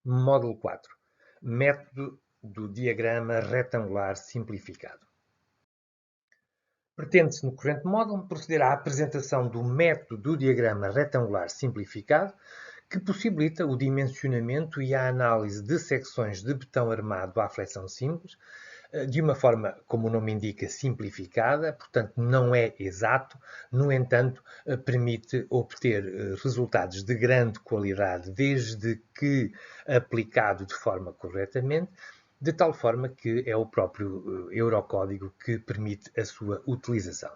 Módulo 4. Método do diagrama retangular simplificado. Pretende-se, no corrente módulo, proceder à apresentação do método do diagrama retangular simplificado, que possibilita o dimensionamento e a análise de secções de betão armado à flexão simples, de uma forma, como o nome indica, simplificada, portanto não é exato, no entanto, permite obter resultados de grande qualidade desde que aplicado de forma corretamente, de tal forma que é o próprio Eurocódigo que permite a sua utilização.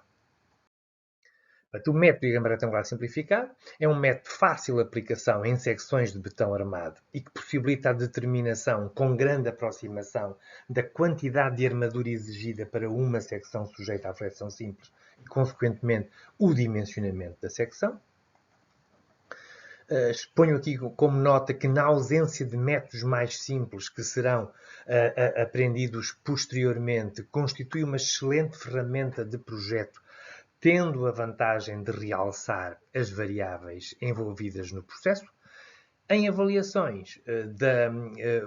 O método de diagrama retangular simplificado é um método de fácil aplicação em secções de betão armado e que possibilita a determinação com grande aproximação da quantidade de armadura exigida para uma secção sujeita à flexão simples e, consequentemente, o dimensionamento da secção. Exponho aqui como nota que, na ausência de métodos mais simples que serão aprendidos posteriormente, constitui uma excelente ferramenta de projeto, tendo a vantagem de realçar as variáveis envolvidas no processo. Em avaliações da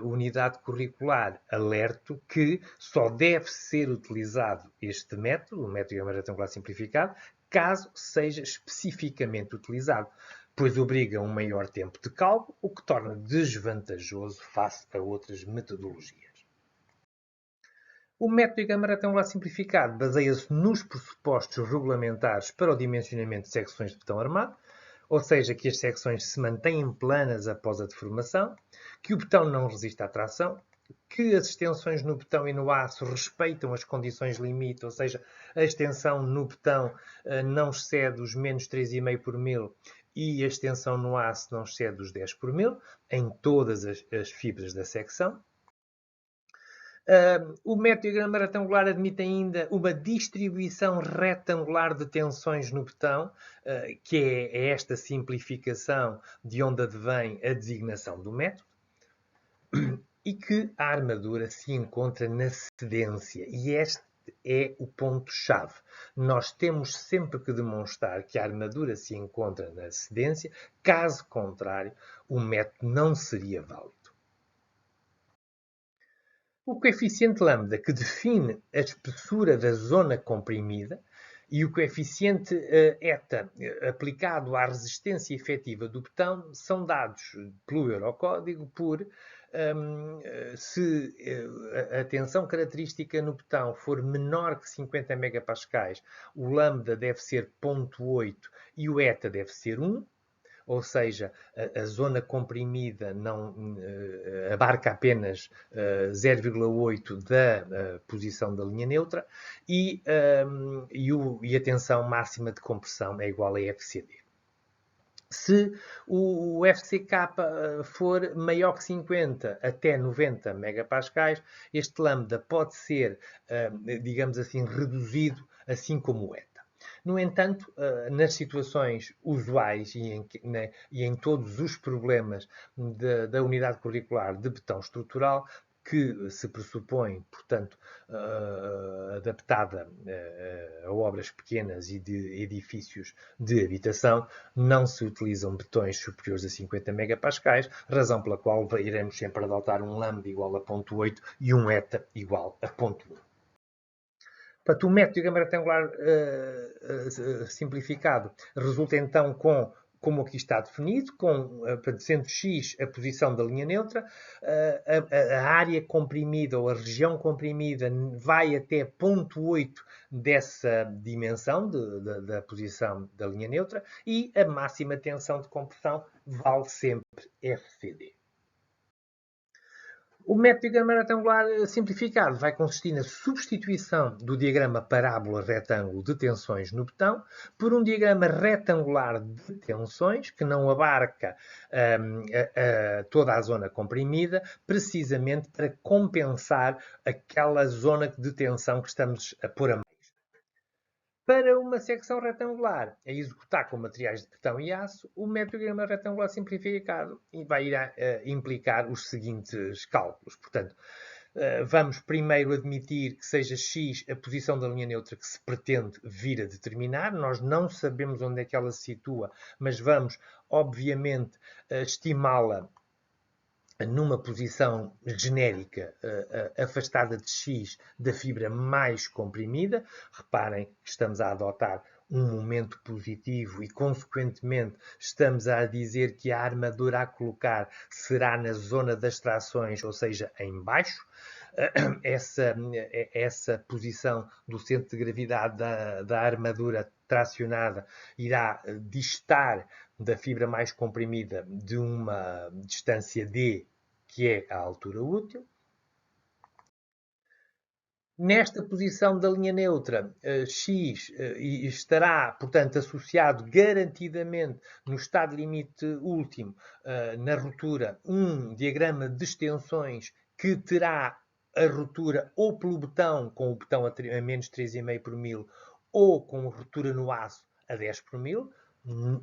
unidade curricular, alerto que só deve ser utilizado este método, o método de diagrama retangular simplificado, caso seja especificamente utilizado, pois obriga um maior tempo de cálculo, o que torna desvantajoso face a outras metodologias. O método de diagrama retangular simplificado baseia-se nos pressupostos regulamentares para o dimensionamento de secções de betão armado, ou seja, que as secções se mantêm planas após a deformação, que o betão não resiste à tração, que as extensões no betão e no aço respeitam as condições limite, ou seja, a extensão no betão não excede os menos 3,5 por mil e a extensão no aço não excede os 10 por mil, em todas as fibras da secção. O método de diagrama retangular admite ainda uma distribuição retangular de tensões no betão, que é esta simplificação de onde advém a designação do método, e que a armadura se encontra na cedência. E este é o ponto-chave. Nós temos sempre que demonstrar que a armadura se encontra na cedência, caso contrário, o método não seria válido. O coeficiente lambda, que define a espessura da zona comprimida, e o coeficiente eta, aplicado à resistência efetiva do betão, são dados pelo Eurocódigo por se a tensão característica no betão for menor que 50 megapascais, o lambda deve ser 0,8 e o eta deve ser 1. Ou seja, a zona comprimida não abarca apenas 0,8 da posição da linha neutra e a tensão máxima de compressão é igual a FCD. Se o FCK for maior que 50 até 90 megapascais, este lambda pode ser, digamos assim, reduzido, assim como o ETA. No entanto, nas situações usuais e em todos os problemas da unidade curricular de betão estrutural, que se pressupõe, portanto, adaptada a obras pequenas e de edifícios de habitação, não se utilizam betões superiores a 50 megapascais, razão pela qual iremos sempre adotar um lambda igual a 0,8 e um eta igual a 0,1. Portanto, o método de diagrama retangular simplificado resulta então como aqui está definido, sendo x a posição da linha neutra, a área comprimida ou a região comprimida vai até 0,8 dessa dimensão da posição da linha neutra e a máxima tensão de compressão vale sempre FCD. O método de diagrama retangular simplificado vai consistir na substituição do diagrama parábola-retângulo de tensões no betão por um diagrama retangular de tensões que não abarca toda a zona comprimida, precisamente para compensar aquela zona de tensão que estamos a pôr a mais. Para uma secção retangular a executar com materiais de betão e aço, o método de diagrama retangular simplificado vai implicar os seguintes cálculos. Portanto, vamos primeiro admitir que seja x a posição da linha neutra que se pretende vir a determinar. Nós não sabemos onde é que ela se situa, mas vamos, obviamente, estimá-la numa posição genérica afastada de X da fibra mais comprimida. Reparem que estamos a adotar um momento positivo e, consequentemente, estamos a dizer que a armadura a colocar será na zona das trações, ou seja, em baixo. Essa posição do centro de gravidade da armadura tracionada irá distar da fibra mais comprimida de uma distância d, que é a altura útil. Nesta posição da linha neutra, x estará, portanto, associado garantidamente no estado limite último, na ruptura, um diagrama de extensões que terá a ruptura ou pelo botão, com o botão a menos 3,5 por mil, ou com a ruptura no aço a 10 por mil.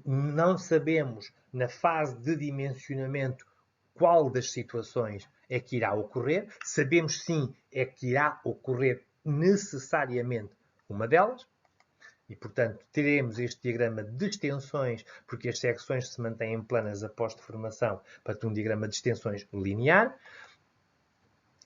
Não sabemos, na fase de dimensionamento, qual das situações é que irá ocorrer. Sabemos sim é que irá ocorrer necessariamente uma delas. E, portanto, teremos este diagrama de extensões, porque as secções se mantêm planas após deformação, para um diagrama de extensões linear.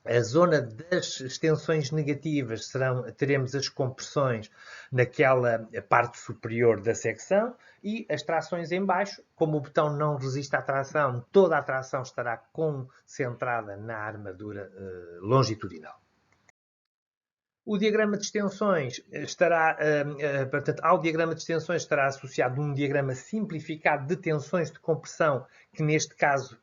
A zona das extensões negativas teremos as compressões naquela parte superior da secção e as trações em baixo. Como o botão não resiste à tração, toda a tração estará concentrada na armadura longitudinal. O diagrama de extensões estará, portanto, ao diagrama de extensões estará associado um diagrama simplificado de tensões de compressão, que neste caso,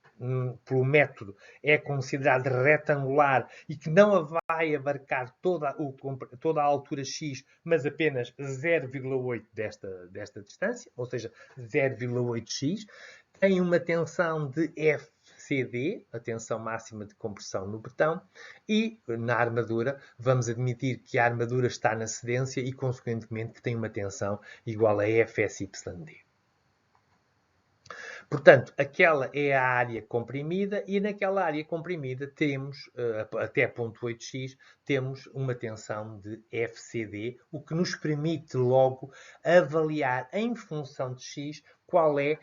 pelo método, é considerado retangular e que não vai abarcar toda a altura x, mas apenas 0,8 desta distância, ou seja, 0,8x. Tem uma tensão de FCD, a tensão máxima de compressão no betão, e na armadura vamos admitir que a armadura está na cedência e, consequentemente, que tem uma tensão igual a FSYD. Portanto, aquela é a área comprimida e naquela área comprimida temos, até 0,8x, temos uma tensão de FCD, o que nos permite logo avaliar em função de x qual é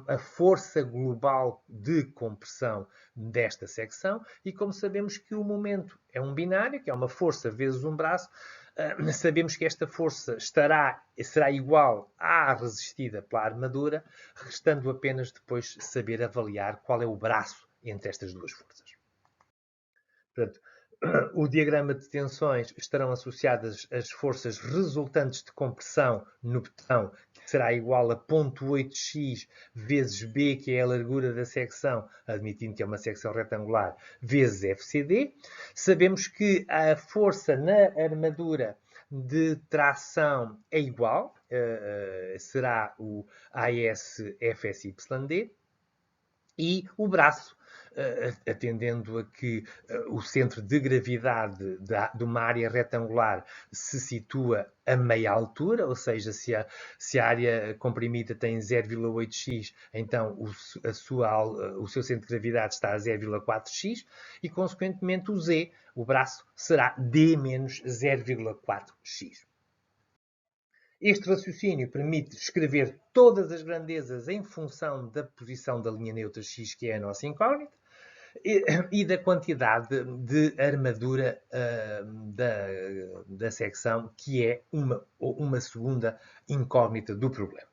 a força global de compressão desta secção. E como sabemos que o momento é um binário, que é uma força vezes um braço, sabemos que esta força será igual à resistida pela armadura, restando apenas depois saber avaliar qual é o braço entre estas duas forças. Portanto, o diagrama de tensões estarão associadas as forças resultantes de compressão no betão, que será igual a 0,8x vezes B, que é a largura da secção, admitindo que é uma secção retangular, vezes FCD. Sabemos que a força na armadura de tração é igual, será o AS FSYD, e o braço, atendendo a que o centro de gravidade de uma área retangular se situa a meia altura, ou seja, se a área comprimida tem 0,8x, então o seu centro de gravidade está a 0,4x e, consequentemente, o Z, o braço, será D menos 0,4x. Este raciocínio permite escrever todas as grandezas em função da posição da linha neutra x, que é a nossa incógnita, e da quantidade de armadura da secção, que é uma segunda incógnita do problema.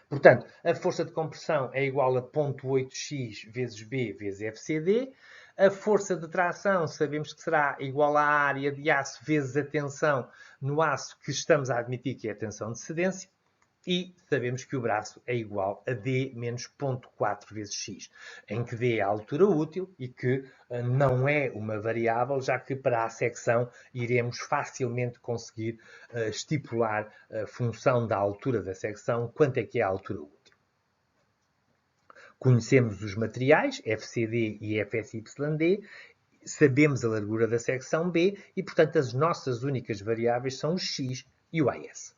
Portanto, a força de compressão é igual a 0,8x vezes B vezes FCD. A força de tração sabemos que será igual à área de aço vezes a tensão no aço, que estamos a admitir que é a tensão de cedência. E sabemos que o braço é igual a D menos 0,4 vezes X, em que D é a altura útil e que não é uma variável, já que para a secção iremos facilmente conseguir estipular a função da altura da secção, quanto é que é a altura útil. Conhecemos os materiais, FCD e FSYD, sabemos a largura da secção B e, portanto, as nossas únicas variáveis são o X e o AS.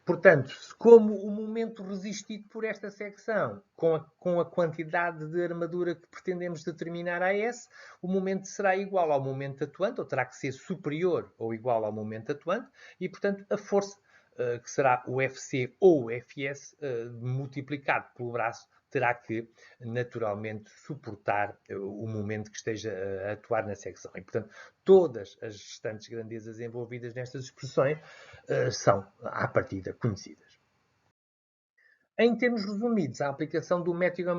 Portanto, como o momento resistido por esta secção, com a quantidade de armadura que pretendemos determinar a S, o momento será igual ao momento atuante, ou terá que ser superior ou igual ao momento atuante, e, portanto, a força, que será o FC ou o FS, multiplicado pelo braço, terá que, naturalmente, suportar o momento que esteja a atuar na secção. E, portanto, todas as restantes grandezas envolvidas nestas expressões são, à partida, conhecidas. Em termos resumidos, a aplicação do método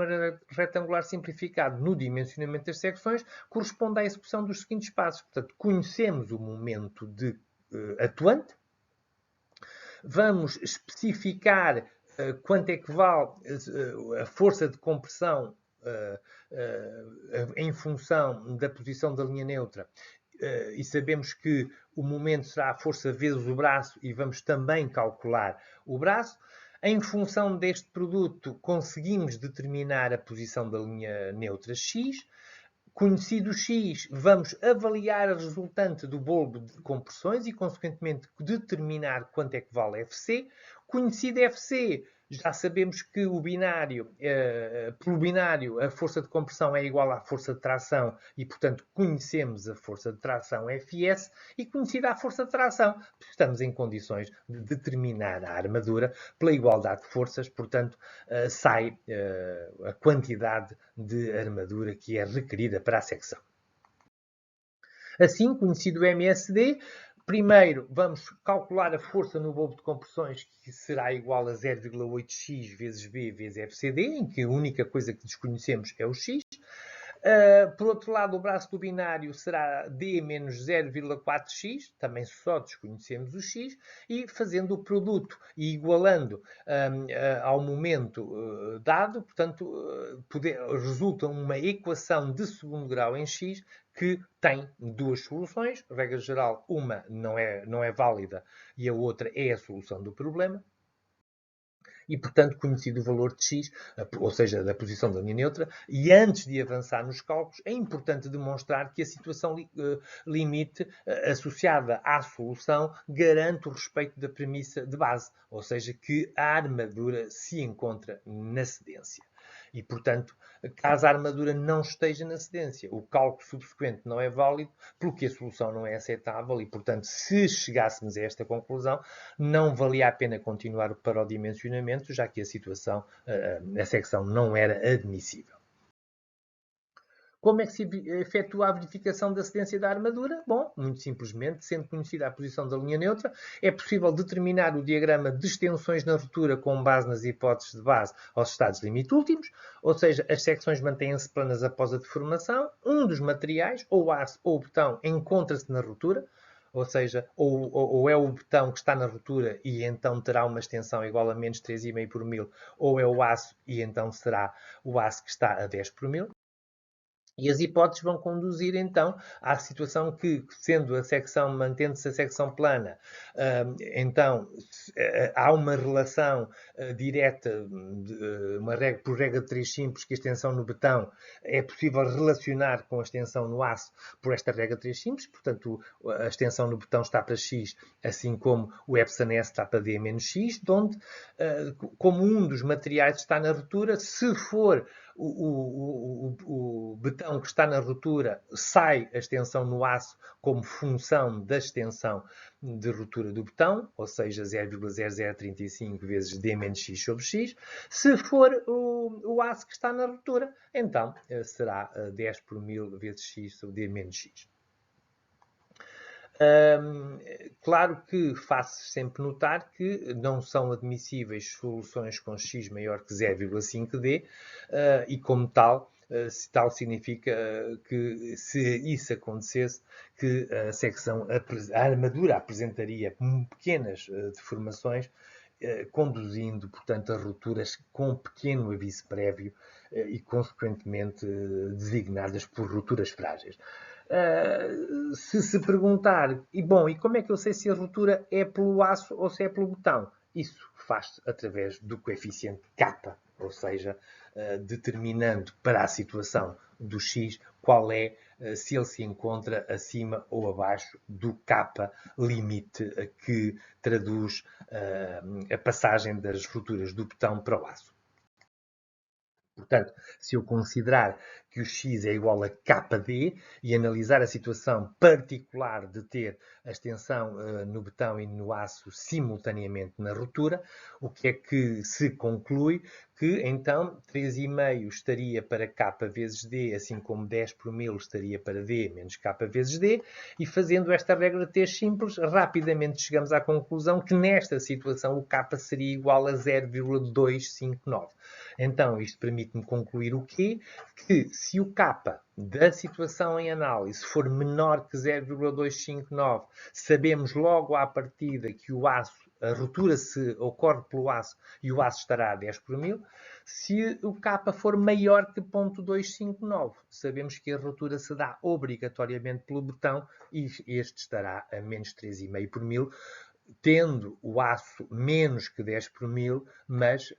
retangular simplificado no dimensionamento das secções corresponde à execução dos seguintes passos. Portanto, conhecemos o momento atuante, vamos especificar quanto é que vale a força de compressão em função da posição da linha neutra, e sabemos que o momento será a força vezes o braço, e vamos também calcular o braço. Em função deste produto, conseguimos determinar a posição da linha neutra X. Conhecido X, vamos avaliar a resultante do bolo de compressões e, consequentemente, determinar quanto é que vale FC. Conhecido FC, já sabemos que pelo binário, a força de compressão é igual à força de tração e, portanto, conhecemos a força de tração Fs. E conhecida a força de tração, estamos em condições de determinar a armadura pela igualdade de forças, portanto, sai a quantidade de armadura que é requerida para a secção. Assim, conhecido o MSD, primeiro vamos calcular a força no bulbo de compressões, que será igual a 0,8x vezes B vezes FCD, em que a única coisa que desconhecemos é o x. Por outro lado, o braço do binário será D menos 0,4x, também só desconhecemos o x, e fazendo o produto e igualando ao momento dado, portanto, resulta uma equação de segundo grau em x que tem duas soluções. Regra geral, uma não é válida e a outra é a solução do problema. E, portanto, conhecido o valor de x, ou seja, da posição da linha neutra, e antes de avançar nos cálculos, é importante demonstrar que a situação limite associada à solução garante o respeito da premissa de base, ou seja, que a armadura se encontra na cedência. E, portanto, caso a armadura não esteja na cedência, o cálculo subsequente não é válido, porque a solução não é aceitável e, portanto, se chegássemos a esta conclusão, não valia a pena continuar para o dimensionamento, já que a situação, a secção não era admissível. Como é que se efetua a verificação da cedência da armadura? Bom, muito simplesmente, sendo conhecida a posição da linha neutra, é possível determinar o diagrama de extensões na ruptura com base nas hipóteses de base aos estados limite últimos, ou seja, as secções mantêm-se planas após a deformação, um dos materiais, ou o aço ou o betão, encontra-se na ruptura, ou seja, ou é o betão que está na ruptura e então terá uma extensão igual a menos 3,5 por mil, ou é o aço e então será o aço que está a 10 por mil. E as hipóteses vão conduzir, então, à situação que, sendo a secção, mantendo-se a secção plana, então há uma relação direta, por regra de 3 simples, que a extensão no betão é possível relacionar com a extensão no aço por esta regra de 3 simples. Portanto, a extensão no betão está para x, assim como o epsilon s está para d menos x, onde, como um dos materiais está na ruptura, se for o betão que está na ruptura, sai a extensão no aço como função da extensão de ruptura do betão, ou seja, 0,0035 vezes d menos x sobre x. Se for o aço que está na ruptura, então será 10 por 1000 vezes x sobre d menos x. Claro que faço sempre notar que não são admissíveis soluções com x maior que 0,5d e, como tal, tal significa que, se isso acontecesse, que a armadura apresentaria pequenas deformações, conduzindo, portanto, a rupturas com pequeno aviso prévio e, consequentemente, designadas por rupturas frágeis. Se perguntar, e como é que eu sei se a ruptura é pelo aço ou se é pelo betão? Isso faz-se através do coeficiente K, ou seja, determinando para a situação do X qual é, se ele se encontra acima ou abaixo do K limite que traduz a passagem das rupturas do betão para o aço. Portanto, se eu considerar que o x é igual a kd e analisar a situação particular de ter a extensão no betão e no aço simultaneamente na ruptura, o que é que se conclui? que então 3,5 estaria para K vezes D, assim como 10 por 1000 estaria para D menos K vezes D, e fazendo esta regra de T simples, rapidamente chegamos à conclusão que nesta situação o K seria igual a 0,259. Então isto permite-me concluir o quê? Que se o K da situação em análise for menor que 0,259, sabemos logo à partida que o aço, a ruptura se ocorre pelo aço e o aço estará a 10 por 1000. Se o K for maior que 0,259, sabemos que a ruptura se dá obrigatoriamente pelo betão e este estará a menos 3,5 por 1000, tendo o aço menos que 10 por 1000, mas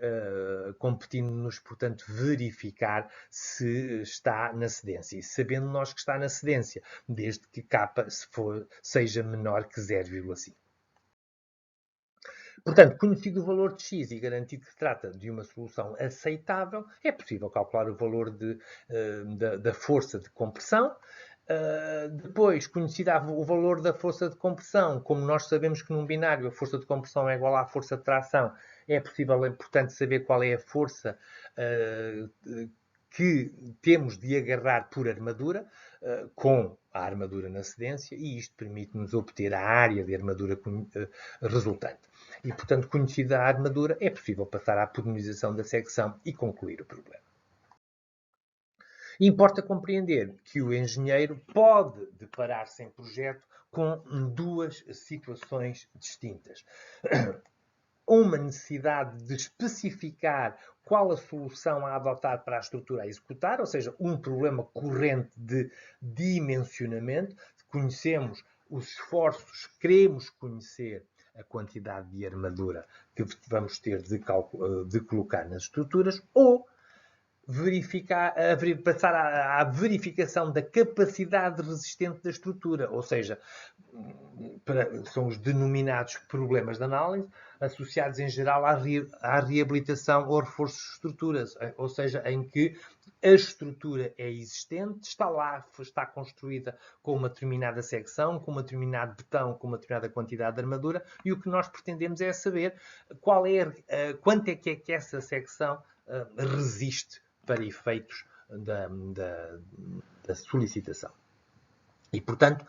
competindo-nos, portanto, verificar se está na cedência. E sabendo nós que está na cedência, desde que K seja menor que 0,5. Portanto, conhecido o valor de x e garantido que se trata de uma solução aceitável, é possível calcular o valor da força de compressão. Depois, conhecido o valor da força de compressão, como nós sabemos que num binário a força de compressão é igual à força de tração, é possível, portanto, saber qual é a força que temos de agarrar por armadura, com a armadura na cedência, e isto permite-nos obter a área de armadura resultante. E, portanto, conhecida a armadura, é possível passar à podenização da secção e concluir o problema. Importa compreender que o engenheiro pode deparar-se em projeto com duas situações distintas. Uma necessidade de especificar qual a solução a adotar para a estrutura a executar, ou seja, um problema corrente de dimensionamento. Conhecemos os esforços, queremos conhecer a quantidade de armadura que vamos ter de colocar nas estruturas, ou passar à verificação da capacidade resistente da estrutura, ou seja, são os denominados problemas de análise, associados em geral à reabilitação ou reforço de estruturas, ou seja, em que a estrutura é existente, está lá, está construída com uma determinada secção, com um determinado betão, com uma determinada quantidade de armadura, e o que nós pretendemos é saber quanto é que essa secção resiste para efeitos da solicitação. E, portanto,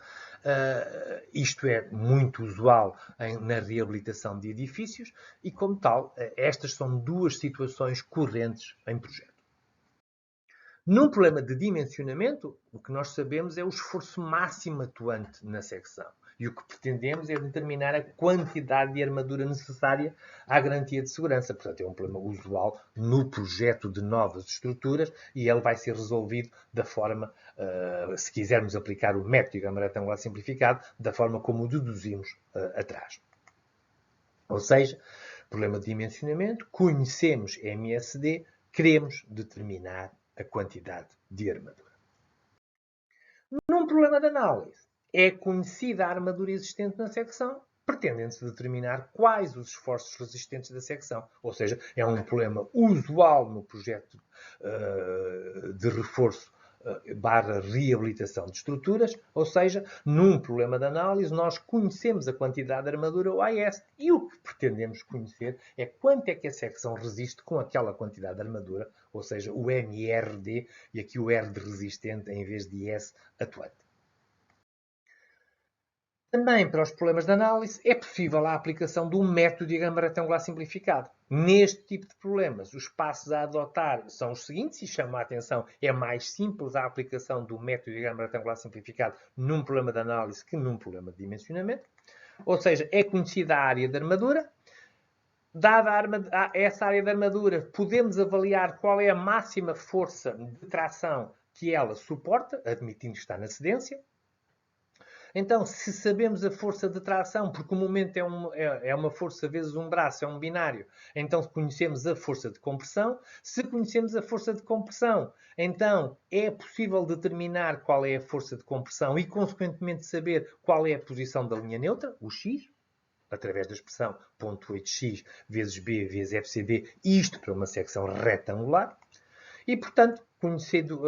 isto é muito usual na reabilitação de edifícios e, como tal, estas são duas situações correntes em projeto. Num problema de dimensionamento, o que nós sabemos é o esforço máximo atuante na secção. E o que pretendemos é determinar a quantidade de armadura necessária à garantia de segurança. Portanto, é um problema usual no projeto de novas estruturas e ele vai ser resolvido da forma, se quisermos aplicar o método de diagrama retangular simplificado, da forma como o deduzimos atrás. Ou seja, problema de dimensionamento, conhecemos MSD, queremos determinar a quantidade de armadura. Num problema de análise, é conhecida a armadura existente na secção, pretendendo-se determinar quais os esforços resistentes da secção. Ou seja, é um problema usual no projeto de reforço barra reabilitação de estruturas, ou seja, num problema de análise nós conhecemos a quantidade de armadura OAS e o que pretendemos conhecer é quanto é que a secção resiste com aquela quantidade de armadura, ou seja, o MRD e aqui o R de resistente em vez de S atuante. Também para os problemas de análise é possível a aplicação do método de diagrama retangular simplificado. Neste tipo de problemas, os passos a adotar são os seguintes e chamo a atenção, é mais simples a aplicação do método de diagrama retangular simplificado num problema de análise que num problema de dimensionamento. Ou seja, é conhecida a área de armadura. Dada essa área de armadura, podemos avaliar qual é a máxima força de tração que ela suporta, admitindo que está na cedência. Então, se sabemos a força de tração, porque o momento é uma força vezes um braço, é um binário, então conhecemos a força de compressão. Se conhecemos a força de compressão, então é possível determinar qual é a força de compressão e, consequentemente, saber qual é a posição da linha neutra, o x, através da expressão 0,8x vezes b vezes FCD, isto para uma secção retangular. E, portanto, conhecendo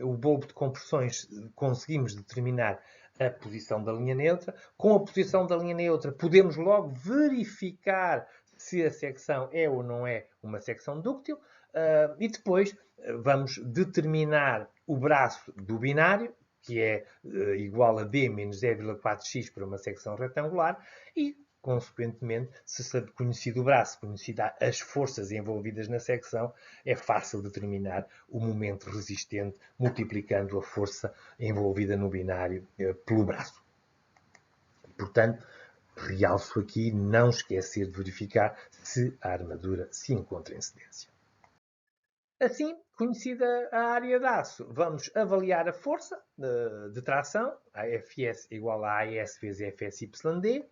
o bulbo de compressões, conseguimos determinar a posição da linha neutra. Com a posição da linha neutra, podemos logo verificar se a secção é ou não é uma secção dúctil, e depois vamos determinar o braço do binário, que é igual a D menos 0,4x para uma secção retangular, e, consequentemente, se conhecido o braço, conhecida as forças envolvidas na secção, é fácil determinar o momento resistente multiplicando a força envolvida no binário pelo braço. Portanto, realço aqui não esquecer de verificar se a armadura se encontra em cedência. Assim, conhecida a área de aço, vamos avaliar a força de tração, a Fs igual a AS vezes FsyD.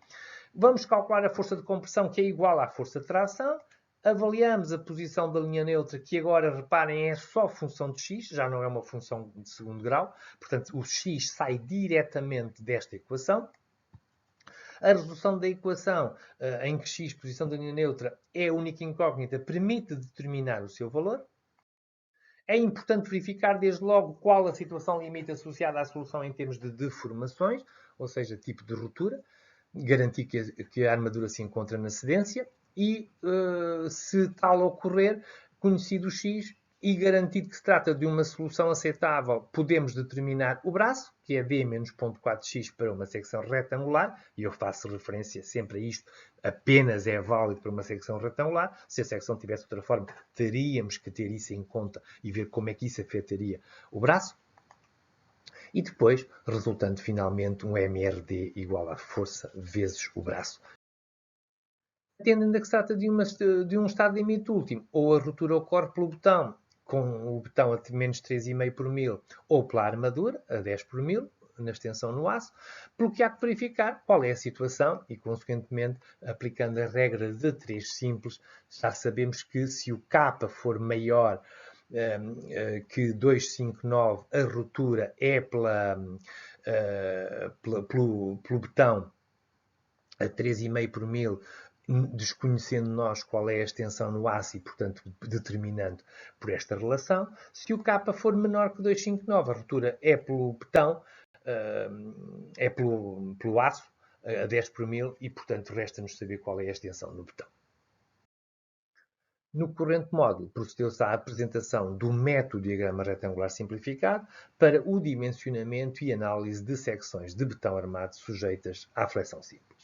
Vamos calcular a força de compressão, que é igual à força de tração. Avaliamos a posição da linha neutra, que agora, reparem, é só função de x, já não é uma função de segundo grau. Portanto, o x sai diretamente desta equação. A resolução da equação, em que x, posição da linha neutra, é a única incógnita, permite determinar o seu valor. É importante verificar, desde logo, qual a situação limite associada à solução em termos de deformações, ou seja, tipo de ruptura, garantir que a armadura se encontra na cedência e, se tal ocorrer, conhecido o x e garantido que se trata de uma solução aceitável, podemos determinar o braço, que é D menos 0,4x para uma secção retangular, e eu faço referência sempre a isto, apenas é válido para uma secção retangular. Se a secção tivesse outra forma, teríamos que ter isso em conta e ver como é que isso afetaria o braço. E depois, resultando finalmente um MRD igual à força vezes o braço. Tendo ainda que se trata de um estado limite último, ou a ruptura ocorre pelo botão, com o botão a menos 3,5 por mil, ou pela armadura, a 10 por mil, na extensão no aço, pelo que há que verificar qual é a situação e, consequentemente, aplicando a regra de 3 simples, já sabemos que se o K for maior que 259, a ruptura é pelo botão a 3,5 por mil, desconhecendo nós qual é a extensão no aço e, portanto, determinando por esta relação. Se o K for menor que 259, a ruptura é pelo botão, é pelo aço, a 10 por mil, e, portanto, resta-nos saber qual é a extensão no botão. No corrente módulo, procedeu-se à apresentação do método diagrama retangular simplificado para o dimensionamento e análise de secções de betão armado sujeitas à flexão simples.